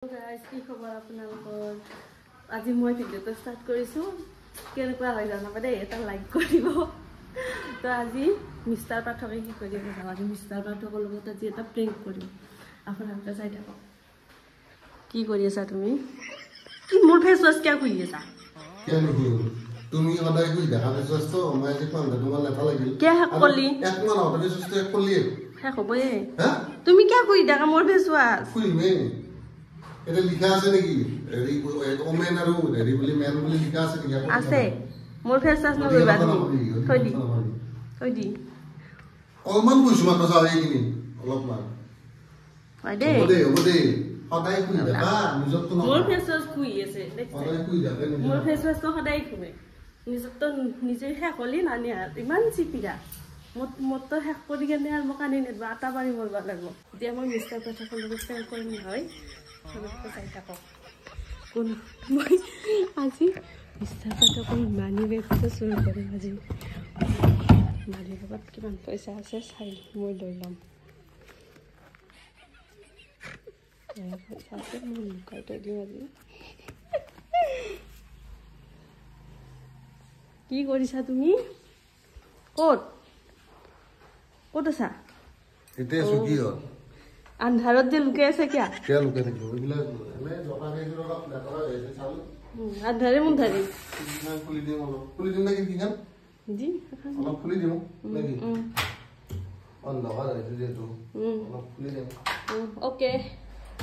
guys, কি খবৰ আপোনালোকৰ? আজি মই ভিডিওটো ষ্টাৰ্ট কৰিছো। কেনেকুৱা হয় জানা পাদে এটা লাইক কৰিব। তো আজি মিষ্টাৰ পাঠকে কি কৰি আছে? আজি মিষ্টাৰ পাঠকৰ লগত আজি এটা প্ৰেংক কৰিম। আপোনালোকে চাই থাকক। কি কৰি আছা তুমি? কি মোৰ ফেস ওয়াশ কিয় কৰি আছা? কেন তুমি সদায় কই দেখা ফেস ওয়াশ তো মই আজি কোন তোমাৰ লেখা লাগিল। কে হাক কলি? এক মান অটো ফেস ওয়াশ তো এক কলি। হ্যাঁ হবয়ে। হ্যাঁ? তুমি কিয় কই দেখা মোৰ ফেস ওয়াশ? কইমে। এটা লিখা আছে নেকি? এৰি ওমেন আৰু এৰি বুলি মেন বুলি লিখা আছে নেকি? আছে। মোৰ ফেস ওয়াশ নকৰিবা তুমি। থৈ দি। অলমান কইছো মাত্ৰ যাও এইখিনি অলপমান। হয় দে। ওবদে সদায় কই দেখা নিজত তো মোৰ ফেস ওয়াশ কুই আছে। সদায় কই দেখা মোৰ ফেস ওয়াশ তো সদায় কুমে। নিজত তো নিজে শেষ হলি নানি আর ইমান চিপিৰা। মত তো শেষ কৰি কেনে আৰ মোক আনি নেবা আটা পাৰি মৰবা লাগিব। এতিয়া মই মিষ্টাৰ পাঠকৰ লগত প্ৰেংক কৰিম নহয়। চাই থাকক। কোন মই আজি মিষ্টাৰ পাঠকৰ মানি বেগটো চুৰ কৰিম আজি। মানি বেগত কিমান পইচা আছে চাই মই লৈ ল'ম। পইচা আছে মই লুকাই থৈ দিম আজি। কি কৰিছা তুমি? ক'ত আছা? এতিয়া সুখী হ আন্ধাৰত যে লুকাই আছে কিয়া? কিয় লুকাই থাকিব? এইবিলাক এনে জটা ফেসৰ অলপ লেখা আছে চালো। আন্ধাৰে মুন্ধাৰে খুলি দিম নেকি কিখান? জি অলপ খুলি দিম নেকি? অন্ধকাৰ হৈছে যেহেতু অলপ খুলি দিম। ওকে।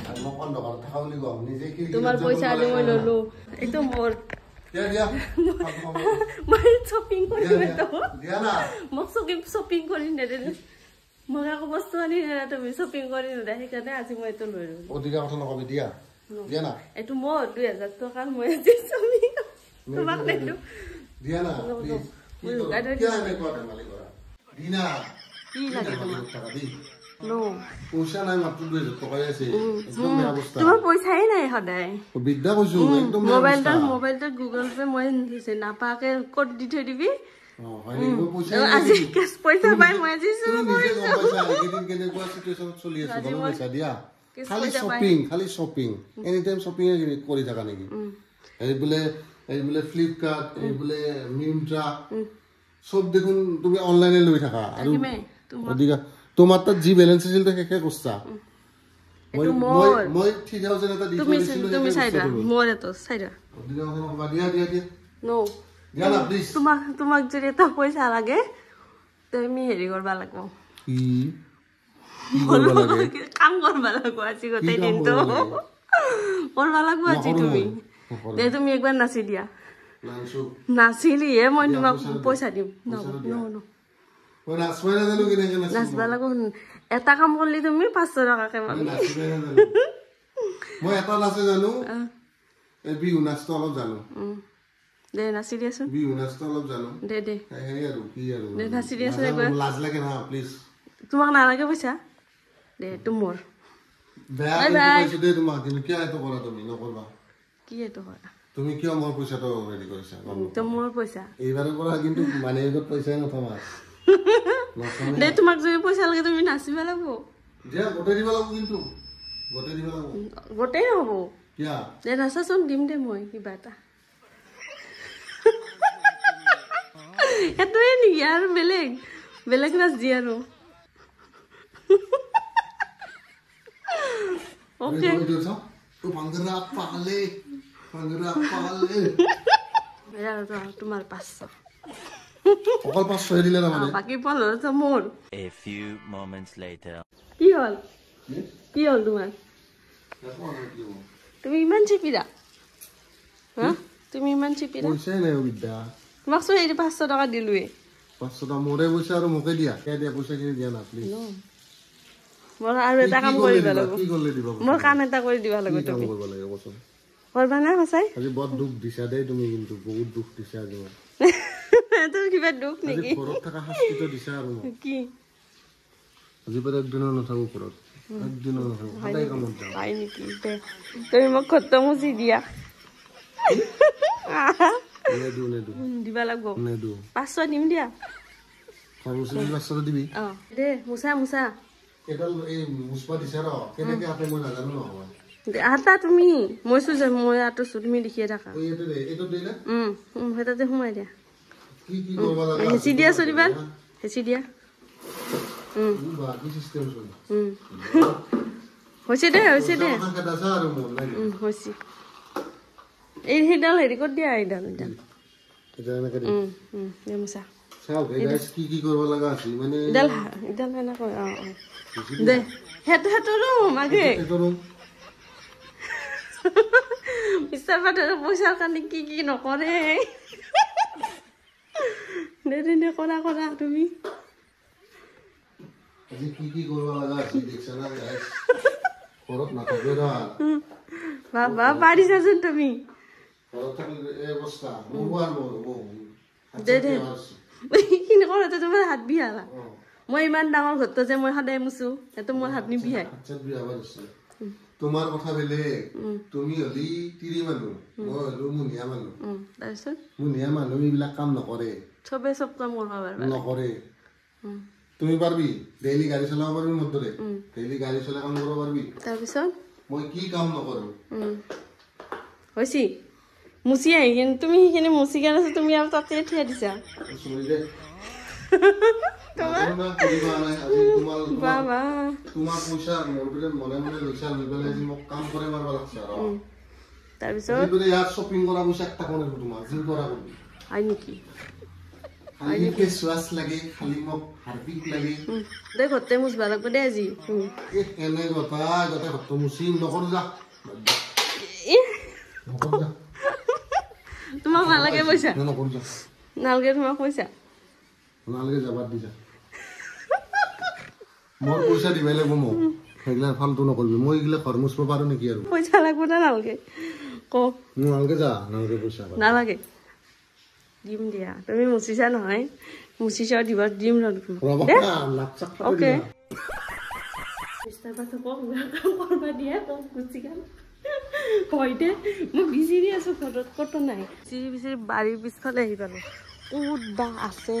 আৰু মই অন্ধকাৰ থাকা বুলি কম নিজে কি তোমাৰ পইচা আনি মই ললো। এইটো মোৰ দিয়া মই শ্বপিং কৰিম তো দিয়া না মোক শ্বপিং কৰি নেদে। মোক আকৌ বস্তু আনি নেদা তুমি শ্বপিং কৰি নেদা সেইকাৰণে আজি মই এইটো লৈ ললো। অধিকাৰ কথা নকবি দিয়া না এইটো মোৰ 2000 টকাৰ মই আজি শ্বপিং তোমাক নেদো দিয়া না প্লিজ কি কিয় এনেকুৱা ধেমালি কৰা দিনা কি লাগে তোমাক টাকা দি নো পইচা নাই মাত্ৰ 2000 টকাই আছে একদম বেয়া অৱস্থা। তোমাৰ পইচাই নাই সদায় বিদ্যা কৈছো একদম মোবাইলটো গুগল পে মই দিছে নাপাকে কোড দি থৈ দিবি। হয় নেকি পইচা আজি কেছ পইচা পাই মই আজি চুৰ কৰিছো। পইচা এদিন কেনেকুৱা সিচুৱেচন চলি আছে গম পাইছা দিয়া। খালি শপিং এনি টাইম শপিং কৰি থাকা নেকি? এই বোলে ফ্লিপকাৰ্ট এই বোলে মিন্ত্ৰা সব দেখোন তুমি অনলাইনে লৈ থাকা আৰু অধিকা তোমাৰ তাত যি বেলেন্স আছিল তো শেষে কৰছা। মই 3000 এটা দি দিছিলো তুমি চাইডা মোৰ এটো চাইডা অধিকা কথা দিয়া নো দিয়া না প্লিজ। তোমাক যদি এটা পইচা লাগে তুমি হেৰি কৰবা লাগিব। কি কৰবা লাগে? কাম কৰবা লাগিব আজি গোটেই দিনটো কৰবা লাগিব আজি তুমি। দে তুমি একবাৰ নাচি দিয়া। নাচিলিয়ে মই তোমাক পইচা দিম। নো মই নাচবাই নাজানো কেনেকে নাচবা লাগিব। এটা কাম কৰিলি তুমি 500 টকাকে পাবি। মই এটা নাচে জানো এই বিহু নাচটো অলপ জানো। দে নাচি দিয়াচোন। বিহু নাচটো অলপ জানো। দে সেই আৰু কি আৰু দে নাচি দিয়াচোন একবাৰ। লাজ লাগে না প্লিজ। তোমাক নালাগে পইচা? দে তোমাৰ বেয়া পাইছো দে তোমাক কিন্তু কিয় এটো কৰা তুমি নকৰবা। কি এটো কৰা? তুমি কিয় মোৰ পইচাটো ৰেডি কৰিছা? তো মোৰ পইচা এইবাৰৰ পৰা কিন্তু মানে এগত পইচাই নথমা। দে তোমাক যদি পইচা লাগে তুমি নাচিবা লাগিব। দিয়া গোটেই দিবা লাগিব কিন্তু গোটেই দিবা লাগিব। গোটেই হ'ব কিয়া? দে নাচাচোন দিম দে মই কিবা এটা। এটোৱে নেকি আৰু বেলেগ নাচ দি আৰু ওকে তোমাৰ 500 অকল 500 দিলে না মানে বাকি 1500 মোৰ। A few moments later. কি হল তোমাৰ? তুমি ইমান চিপিৰা হা? তুমি ইমান চিপিৰা পইচাই নাই বিদ্যা। তোমাক চোন 500 টকা দিলোৱে। 500 টকা মোৰে পইচা আৰু মোকে দিয়া। কে দিয়া পইচা কিনি দিয়া না প্লিজ। মোৰ আৰু এটা কাম কৰি দিবা লাগিব। কি কৰিলে দিবা? মোৰ কাম এটা কৰি দিবা লাগিব তুমি। কৰিব লাগে কচোন। কৰবা না সঁচাই? আজি বহুত দুখ দিছা দেই তুমি কিন্তু বহুত দুখ দিছা আজি। তোৰ কিবা দুখ নেকি? ঘৰত থকা শাস্তিটো দিছা আৰু কি? আজি পৰা একদিনও নাথাকো ঘৰত। একদিনও নাথাকো সদায় কামত যাওঁ। হয় নেকি? তুমি মোক ঘৰটো মুচি দিয়া। নেদো দিবা লাগিব। নেদো 500 দিম দিয়া। মুচি 500 দিবি? দে মুচা এডাল এই মুছপা দিছা ৰ কেনেকে আপে মই নাজানো নহয়। আটা তুমি মইছো যে মই আটোছো তুমি দেখিয়ে থাকা এইটো দে না হেতাতে সোমাই দিয়া কি কৰবা লাগা হেচি দিয়া চলিবা হেচি দিয়া বাকি সিস্টেম চল হৈছে দে হৈছে এই হেডাল হেৰি কৰি দিয়া এইডাল এটা এনেকে দে নেমুচা চাও গাইস কি কৰবা লাগা আছে মানে ইডাল না কই দে হেটো ৰুম আগে মিষ্টাৰ পাটৰ পইচাৰ কাৰণে কি নকৰে দে কৰা তুমি আজি কি কৰবা লাগা আছে দেখছ না গাইস কৰত না কবেৰা বাবা পাৰিছাচোন তুমি কৰত এই অৱস্থা মোবাইল দে কিনে কৰতে তোমাৰ হাত বিহালা মই ইমান ডাঙৰ ঘৰটো যে মই সদায় মুছো এটো মোৰ হাত নিবিহাই তোমাৰ কথা বেলেগ তুমি হলি তিৰি মানুহ মই হলো মুনিয়া মানুহ তাৰপিছত মুনিয়া মানুহ এইবিলাক কাম নকৰে চবে চব কাম কৰিব পাৰিবা নকৰে তুমি পাৰবি ডেইলি গাড়ি চালাব পাৰবি মধ্যে ডেইলি গাড়ি চালা কাম কৰব পাৰবি তাৰপিছত মই কি কাম নকৰো হইছি মুছি আহি কিন্তু তুমি হিখিনি মুছি কেন আছে তুমি আৰু তাতে ঠিয়া দিছা সৰি দে তোমাৰ কৰিবা নাই আজি বাবা তোমাৰ পইচা মোৰবিলে মনে লৈছা নিবেলে আজি মোক কাম কৰে মাৰবা লাগছে আৰু তাৰপিছত নিবেলে ইয়াৰ শপিং কৰা পইচা একটা কোনে তোমাৰ জিম কৰা কৰিবি আই নেকি খালি কে সুৱাস লাগে খালি মোক হাৰ্পিক লাগে দে ঘৰতে মুছবা লাগব দে আজি এনে কথা ঘৰতে মুছিম নকৰো যা নকৰো যা তোমাক নালাগে পইচা নকৰো যা নালাগে তোমাক পইচা নালাগে যাবাত দিছা মোৰ পইচা দিবাই লাগিব মোক সেইগিলা ফালতু নকৰিবি মই এইগিলা ঘৰ মুছব পাৰো নেকি আৰু পইচা লাগব না নালাগে ক নালাগে যা নালাগে পইচা নালাগে দিম দিয়া তুমি মুছিছা নহয় মুছিছা দিব দিম ওকে মিষ্টাৰ পাটো কাম কৰবা দিয়া গুচি গ'ল কইতে মই বিচাৰি আছো ঘৰত কত নাই বিচাৰি বাৰীৰ পিছফালে আহি পালো ক'ত বা আছে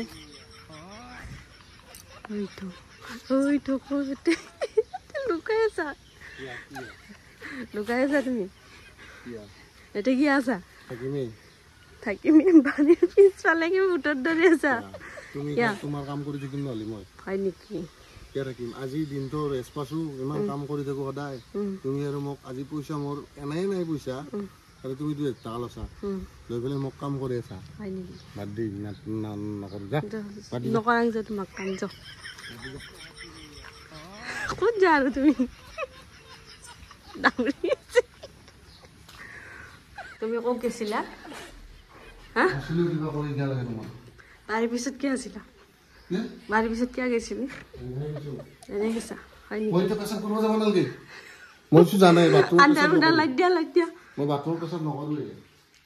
ওইটো ক'তে লুকাই আছা তুমি এটা কি আছা থাকিমি বাৰীৰ পিছফালে কি উত্তৰ ধৰি আছা তুমি তোমাৰ কাম কৰি থাকিম নহলি মই হয় নেকি কে থাকিম আজি দিনটো ৰেষ্ট পাছো ইমান কাম কৰি থাকো সদায় তুমি আৰু মোক আজি পইচা মোৰ এনাই নাই পইচা আৰু তুমি 2 টাকা লছা লৈ পেলাই মোক কাম কৰি আছা হয় নেকি বাদ দি নকৰো যা নকৰাং যে তোমাক কাম যা ক'ত যা আৰু তুমি তুমি ক'ত গৈছিলা আসলে কিবা কৰি গেল লাগে তোমাৰ বাৰীৰ পিছত কি আছিলা বাৰীৰ পিছত কিয় গৈছিলি এনে গৈছা হয় নেকি মই তো পেছাব কৰিব যাব নালাগে মইছো জানাই বাথৰুম আন্ধাৰ লাগ দিয়া মই বাথৰুম পেছাব নকৰোৱে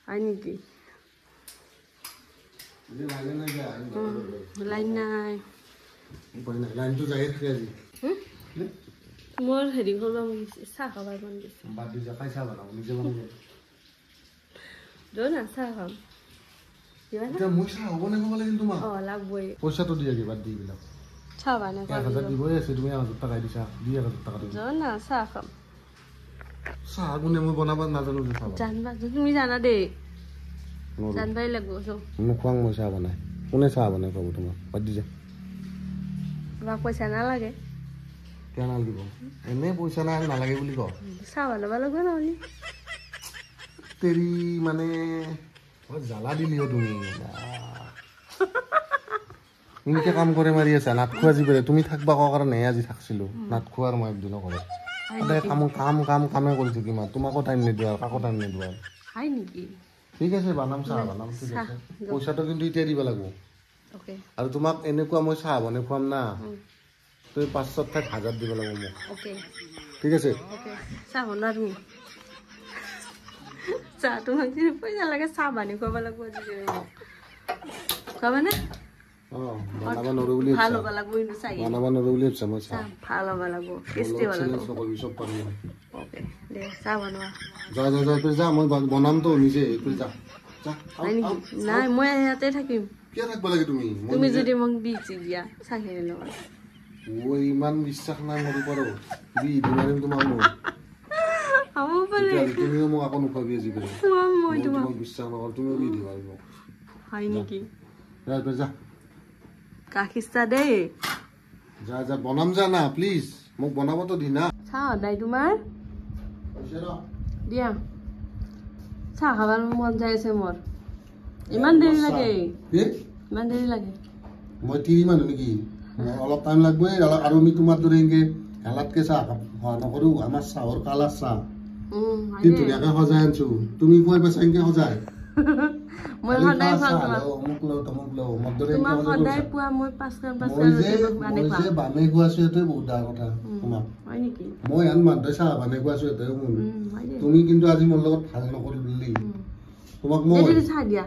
হয় নেকি লাইন নাই লাইনটো যাই থাকে আজি মোৰ হেৰি কৰিব মন গৈছে চাহ খাবৰ মন গৈছে বাদ দি যা খাই চাহ বনাব নিজে বনাব যো না চাহ খাম এটা মই চাহ হ'ব নে ক'ব লাগিল তোমাক লাগবই পইচাটো দিয়া দিবা দি বিলাক চাহ বানাই 1000 দিবই আছে তুমি 1000 টাকা দিছা 2000 টাকা দিবা যো না চাহ খাম চাহ গুনে মই বনাব নাজানো যে চাহ জানবা তুমি জানা দে জানবাই লাগব যো মুখৱাং মই চাহ বনাই কোনে চাহ বনাই ক'ব তোমাক বাদ দি যা বা পইচা নালাগে কেন লাগিব এনে পইচা নাই নালাগে বুলি ক চাহ বনাব লাগব নহলি তেৰি মানে জ্বালা দিলিও তুমি ইনকে কাম কৰে মাৰি আছা নাট খোৱা যি তুমি থাকবা ক কাৰণে আজি থাকছিলো নাট খোৱাৰ মই একদিন কৰে সদায় কামে কৰি থাকিম তোমাকো টাইম নিদিওঁ কাকো টাইম নিদিওঁ হয় নেকি ঠিক আছে বানাম চাহ বানাম ঠিক আছে পইচাটো কিন্তু এতিয়া দিব লাগিব ওকে আৰু তোমাক এনেকুৱা মই চাহ বনাই খুৱাম না তুমি 500 ঠাইত 1000 দিব লাগিব মোক ওকে ঠিক আছে ওকে চাহ বনা তুমি চাহ তোমাক যদি পইচা লাগে চাহ বানি খুৱাব লাগিব আজি খাবা না বানাবা নৰো বুলি ভাল হ'ব লাগিব কিন্তু চাহ বানাবা নৰো বুলি ভাবছা মই চাহ ভাল হ'ব লাগিব টেষ্টি হ'ব লাগিব চব পাৰিম ওকে দে চাহ বনোৱা যা মই বনাম তো নিজে যা নাই মই ইয়াতে থাকিম কিয় থাকিব লাগে তুমি যদি মোক বিচি দিয়া চাহিৰ লগত ইমান বিশ্বাস নাই মোৰ ওপৰত বি দিমাৰিম তোমাক হ'ব পাৰে তুমিও মোক আকৌ নোখোৱাবি আজি কৰি মই তোমাক বিশ্বাস নকৰো তুমিও কি দিবা মোক হয় নেকি যা কাখিছা দেই যা যা বনাম যা না প্লিজ মোক বনাবতো দি না চাহ সদায় তোমাৰ দিয়া চাহ খাবাৰ মন যাই আছে মোৰ ইমান দেৰি লাগে ইমান দেৰি লাগে মই তিৰি মানুহ নেকি অলপ টাইম লাগবই আৰু আমি তোমাৰ দৰে এনেকে হালাতকে চাহ নকৰো আমাৰ চাহৰ কালাৰ চাহ কি ধুনীয়াকে সজাই আনছো তুমি কৈ পাইছা এনেকে সজাই মই সদায় ভাল অমুক লওঁ তমুক লওঁ মোৰ দৰে তোমাক সদায় পোৱা মই পাঁচ যে বানে খোৱাছো সেইটোৱে বহুত ডাঙৰ কথা তোমাক হয় নেকি মই আন মানুহে চাহ বানে খোৱাছো সেইটোৱে মোৰ তুমি কিন্তু আজি মোৰ লগত ভাল নকৰিলি তোমাক মই চাহ দিয়া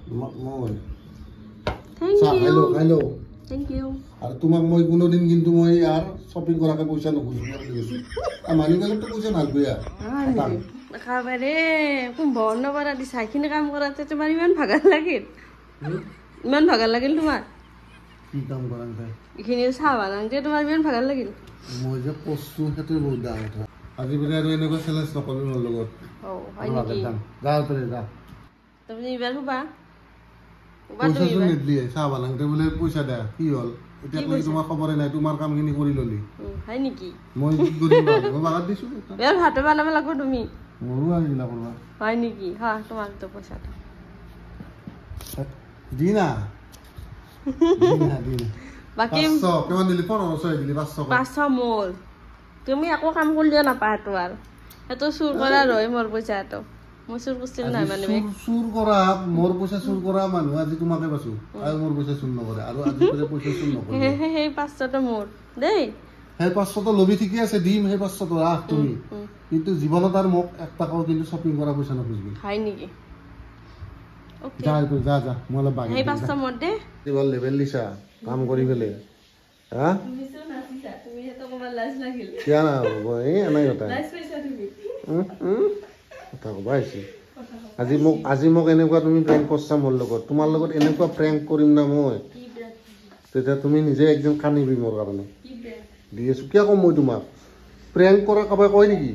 তোমাক মই থেংক চাহ ইউ খাই লওঁ থেংক ইউ আৰু তোমাক মই কোনোদিন কিন্তু মই আৰু শ্বপিং কৰাকে পইচা নোখোজো মানি বেগতো পইচা নালগৈ আৰু একেবাৰে কুম্ভকৰ্ণ পৰা দিছা এইখিনি কাম কৰাতে তোমাৰ ইমান ভাগৰ লাগিল তোমাৰ কি কাম কৰা এইখিনি চাহ বানাওঁতে তোমাৰ ইমান ভাগৰ লাগিল মই যে কৈছো সেইটোৱে বহুত ডাঙৰ কথা আজি বোলে আৰু এনেকুৱা চেলেঞ্জ নকৰিবি মোৰ লগত হয় নেকি যা তই যা তুমি এইবাৰ শুবা পইচাচোন নিদিলিয়ে চাহ বানাওঁতে বোলে পইচা দে কি হ'ল এতিয়া তুমি তোমাৰ খবৰে নাই তোমাৰ কামখিনি কৰি ললি হয় নেকি মই কি কৰিম মই বাগাত দিছো ভাত বনাব লাগিব তুমি মোৰো আহিলা কৰবা হয় নেকি হা তোমাক তো পইচাটা দি না বাকী 500 কিমান দিলি 1500 দিলি 500 মোৰ তুমি একো কাম কৰিলেও নাপায় তো আৰু সেইটো চুৰ কৰা ৰয় মোৰ পইচাটো মই চুৰ কৰিছিল নাই মানে চুৰ কৰা মোৰ পইচা চুৰ কৰা মানুহ আজি তোমাকে পাইছো আৰু মোৰ পইচা চুৰ নকৰে আৰু আজি পইচা চুৰ নকৰে সেই 500টো মোৰ দেই সেই 500টো লবি ঠিকে আছে দিম সেই 500টো ৰাখ তুমি কিন্তু জীৱনত আৰু মোক 1 টাকাও কিন্তু শ্বপিং কৰা পইচা নখুজিবি হয় নেকি ওকে যা মই অলপ বাগি সেই 500 মোৰ দে কিবা লেভেল দিছা কাম কৰি পেলে হা তুমি চোন নাচিছা তুমি হেতো কমাৰ লাজ লাগিল কিয়া না হ'ব এই এনাই কথা লাজ পাইছা তুমি কথা ক'বা আহিছে আজি মোক এনেকুৱা তুমি প্ৰেংক কৰছা মোৰ লগত তোমাৰ লগত এনেকুৱা প্ৰেংক কৰিম না মই তেতিয়া তুমি নিজে একদিন কান্দিবি মোৰ কাৰণে দি আছো কিয় ক'ম মই তোমাক প্ৰেংক কৰা কাবাই কয় নেকি